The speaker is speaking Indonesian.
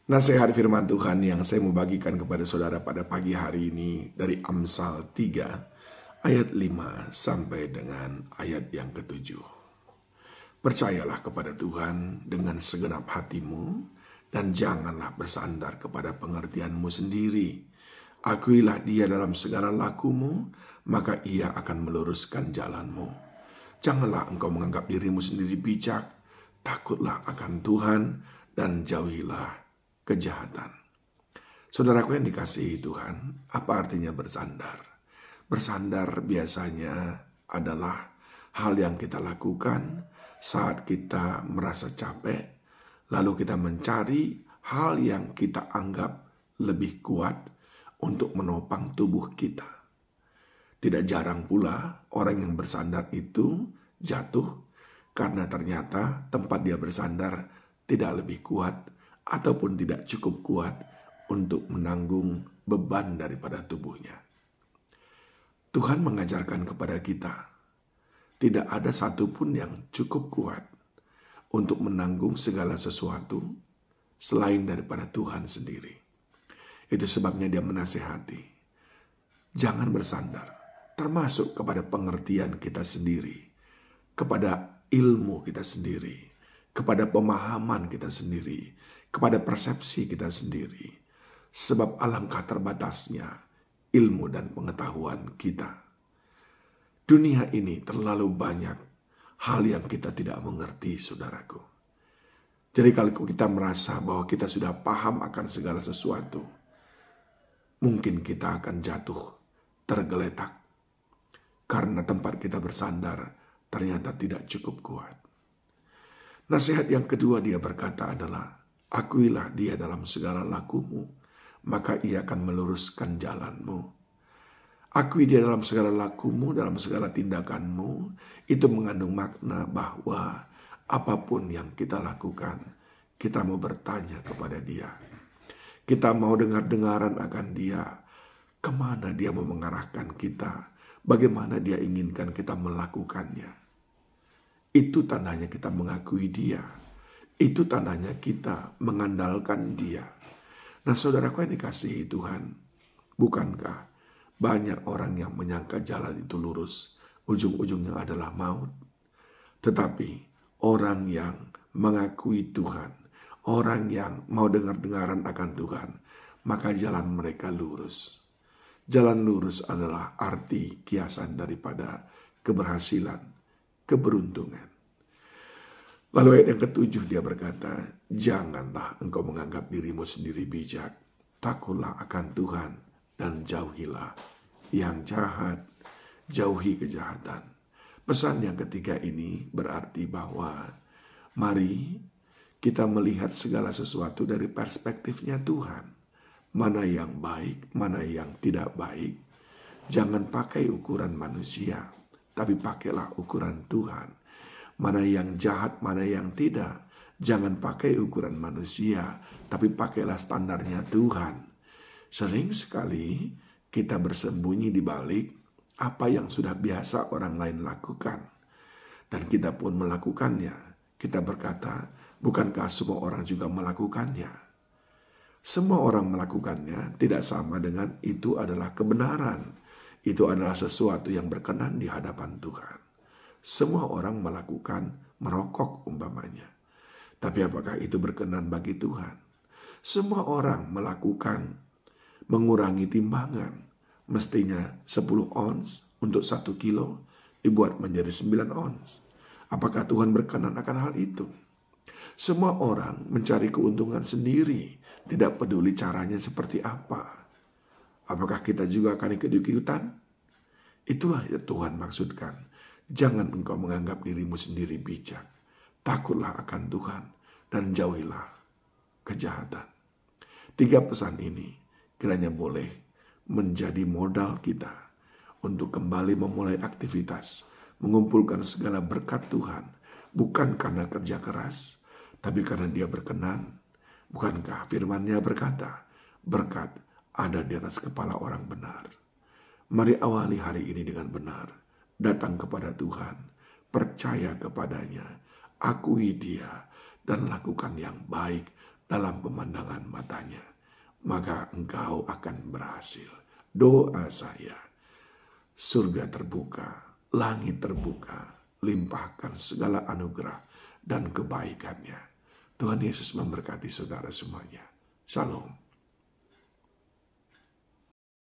Nasihat firman Tuhan yang saya mau bagikan kepada saudara pada pagi hari ini dari Amsal 3 ayat 5 sampai dengan ayat yang ke-7. Percayalah kepada Tuhan dengan segenap hatimu dan janganlah bersandar kepada pengertianmu sendiri. Akuilah Dia dalam segala lakumu, maka Ia akan meluruskan jalanmu. Janganlah engkau menganggap dirimu sendiri bijak, takutlah akan Tuhan dan jauhilah kejahatan. Saudaraku yang dikasihi Tuhan, apa artinya bersandar? Bersandar biasanya adalah hal yang kita lakukan saat kita merasa capek, lalu kita mencari hal yang kita anggap lebih kuat untuk menopang tubuh kita. Tidak jarang pula orang yang bersandar itu jatuh karena ternyata tempat dia bersandar tidak lebih kuat ataupun tidak cukup kuat untuk menanggung beban daripada tubuhnya. Tuhan mengajarkan kepada kita, tidak ada satupun yang cukup kuat untuk menanggung segala sesuatu selain daripada Tuhan sendiri. Itu sebabnya Dia menasihati, jangan bersandar, termasuk kepada pengertian kita sendiri, kepada ilmu kita sendiri, kepada pemahaman kita sendiri, kepada persepsi kita sendiri, sebab alangkah terbatasnya ilmu dan pengetahuan kita. Dunia ini terlalu banyak hal yang kita tidak mengerti, saudaraku. Jadi kalau kita merasa bahwa kita sudah paham akan segala sesuatu, mungkin kita akan jatuh tergeletak karena tempat kita bersandar ternyata tidak cukup kuat. Nasihat yang kedua Dia berkata adalah, akuilah Dia dalam segala lakumu, maka Ia akan meluruskan jalanmu. Akui Dia dalam segala lakumu, dalam segala tindakanmu, itu mengandung makna bahwa apapun yang kita lakukan, kita mau bertanya kepada Dia. Kita mau dengar-dengaran akan Dia, kemana Dia mau mengarahkan kita, bagaimana Dia inginkan kita melakukannya. Itu tandanya kita mengakui Dia. Itu tandanya kita mengandalkan Dia. Nah, saudaraku yang dikasihi Tuhan, bukankah banyak orang yang menyangka jalan itu lurus, ujung-ujungnya adalah maut? Tetapi orang yang mengakui Tuhan, orang yang mau dengar-dengaran akan Tuhan, maka jalan mereka lurus. Jalan lurus adalah arti kiasan daripada keberhasilan, keberuntungan. Lalu ayat yang ke-7 Dia berkata, janganlah engkau menganggap dirimu sendiri bijak, takutlah akan Tuhan dan jauhilah yang jahat, jauhi kejahatan. Pesan yang ketiga ini berarti bahwa mari kita melihat segala sesuatu dari perspektifnya Tuhan. Mana yang baik, mana yang tidak baik. Jangan pakai ukuran manusia, tapi pakailah ukuran Tuhan. Mana yang jahat, mana yang tidak. Jangan pakai ukuran manusia, tapi pakailah standarnya Tuhan. Sering sekali kita bersembunyi di balik apa yang sudah biasa orang lain lakukan. Dan kita pun melakukannya. Kita berkata, bukankah semua orang juga melakukannya? Semua orang melakukannya tidak sama dengan itu adalah kebenaran. Itu adalah sesuatu yang berkenan di hadapan Tuhan. Semua orang melakukan merokok umpamanya. Tapi apakah itu berkenan bagi Tuhan? Semua orang melakukan mengurangi timbangan. Mestinya 10 ons untuk 1 kilo dibuat menjadi 9 ons. Apakah Tuhan berkenan akan hal itu? Semua orang mencari keuntungan sendiri. Tidak peduli caranya seperti apa. Apakah kita juga akan ikut-ikutan? Itulah yang Tuhan maksudkan. Jangan engkau menganggap dirimu sendiri bijak. Takutlah akan Tuhan dan jauhilah kejahatan. 3 pesan ini kiranya boleh menjadi modal kita untuk kembali memulai aktivitas, mengumpulkan segala berkat Tuhan, bukan karena kerja keras, tapi karena Dia berkenan. Bukankah firman-Nya berkata, berkat ada di atas kepala orang benar. Mari awali hari ini dengan benar. Datang kepada Tuhan, percaya kepadanya, akui Dia, dan lakukan yang baik dalam pemandangan matanya, maka engkau akan berhasil. Doa saya, surga terbuka, langit terbuka, limpahkan segala anugerah dan kebaikannya. Tuhan Yesus memberkati saudara semuanya. Shalom.